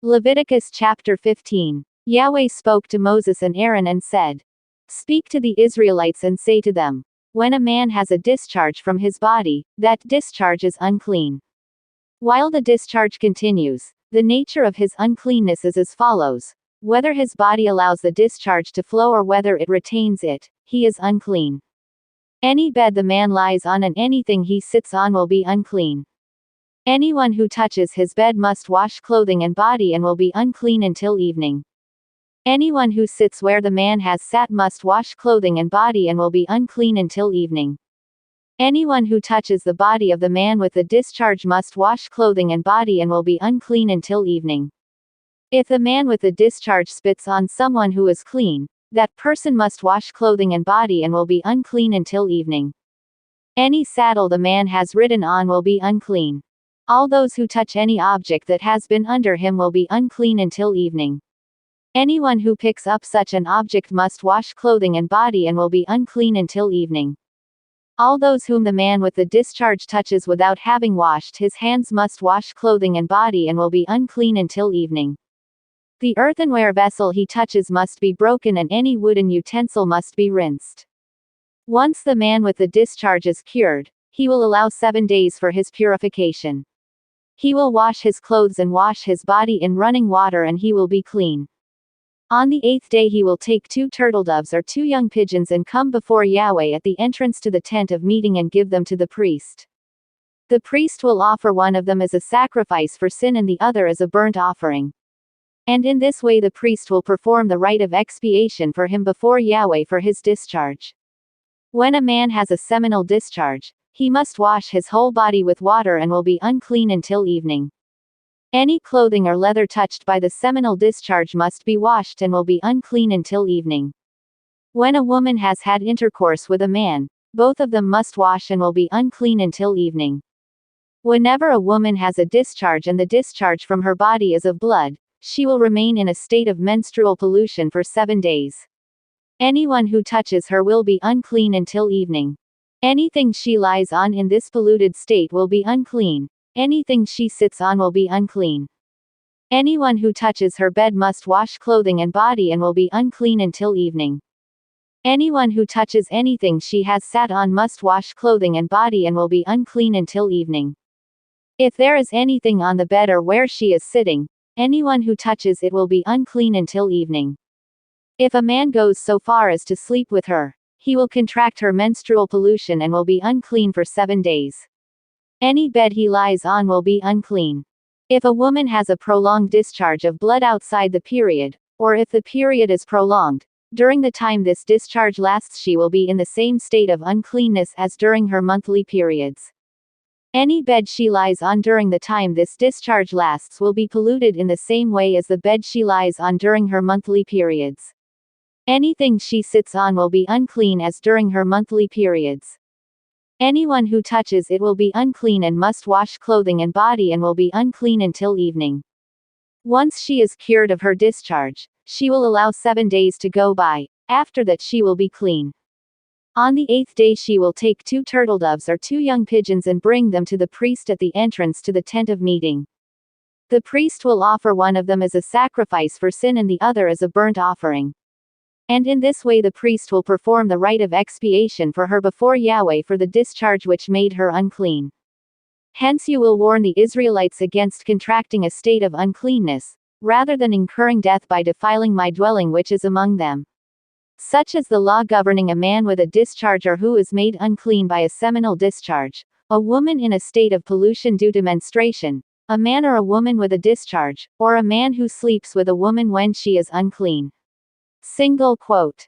Leviticus chapter 15. Yahweh spoke to Moses and Aaron and said, "Speak to the Israelites and say to them, when a man has a discharge from his body, that discharge is unclean. While the discharge continues, the nature of his uncleanness is as follows. Whether his body allows the discharge to flow or whether it retains it, he is unclean. Any bed the man lies on and anything he sits on will be unclean. Anyone who touches his bed must wash clothing and body and will be unclean until evening. Anyone who sits where the man has sat must wash clothing and body and will be unclean until evening. Anyone who touches the body of the man with the discharge must wash clothing and body and will be unclean until evening. If the man with the discharge spits on someone who is clean, that person must wash clothing and body and will be unclean until evening. Any saddle the man has ridden on will be unclean. All those who touch any object that has been under him will be unclean until evening. Anyone who picks up such an object must wash clothing and body and will be unclean until evening. All those whom the man with the discharge touches without having washed his hands must wash clothing and body and will be unclean until evening. The earthenware vessel he touches must be broken and any wooden utensil must be rinsed. Once the man with the discharge is cured, he will allow 7 days for his purification. He will wash his clothes and wash his body in running water and he will be clean. On the 8th day he will take 2 turtledoves or 2 young pigeons and come before Yahweh at the entrance to the tent of meeting and give them to the priest. The priest will offer one of them as a sacrifice for sin and the other as a burnt offering. And in this way the priest will perform the rite of expiation for him before Yahweh for his discharge. When a man has a seminal discharge, he must wash his whole body with water and will be unclean until evening. Any clothing or leather touched by the seminal discharge must be washed and will be unclean until evening. When a woman has had intercourse with a man, both of them must wash and will be unclean until evening. Whenever a woman has a discharge and the discharge from her body is of blood, she will remain in a state of menstrual pollution for 7 days. Anyone who touches her will be unclean until evening. Anything she lies on in this polluted state will be unclean. Anything she sits on will be unclean. Anyone who touches her bed must wash clothing and body and will be unclean until evening. Anyone who touches anything she has sat on must wash clothing and body and will be unclean until evening. If there is anything on the bed or where she is sitting, anyone who touches it will be unclean until evening. If a man goes so far as to sleep with her, he will contract her menstrual pollution and will be unclean for 7 days. Any bed he lies on will be unclean. If a woman has a prolonged discharge of blood outside the period, or if the period is prolonged, during the time this discharge lasts she will be in the same state of uncleanness as during her monthly periods. Any bed she lies on during the time this discharge lasts will be polluted in the same way as the bed she lies on during her monthly periods. Anything she sits on will be unclean as during her monthly periods. Anyone who touches it will be unclean and must wash clothing and body and will be unclean until evening. Once she is cured of her discharge, she will allow 7 days to go by. After that she will be clean. On the 8th day she will take 2 turtledoves or 2 young pigeons and bring them to the priest at the entrance to the tent of meeting. The priest will offer one of them as a sacrifice for sin and the other as a burnt offering. And in this way the priest will perform the rite of expiation for her before Yahweh for the discharge which made her unclean. Hence you will warn the Israelites against contracting a state of uncleanness, rather than incurring death by defiling my dwelling which is among them. Such is the law governing a man with a discharge or who is made unclean by a seminal discharge, a woman in a state of pollution due to menstruation, a man or a woman with a discharge, or a man who sleeps with a woman when she is unclean. Single quote.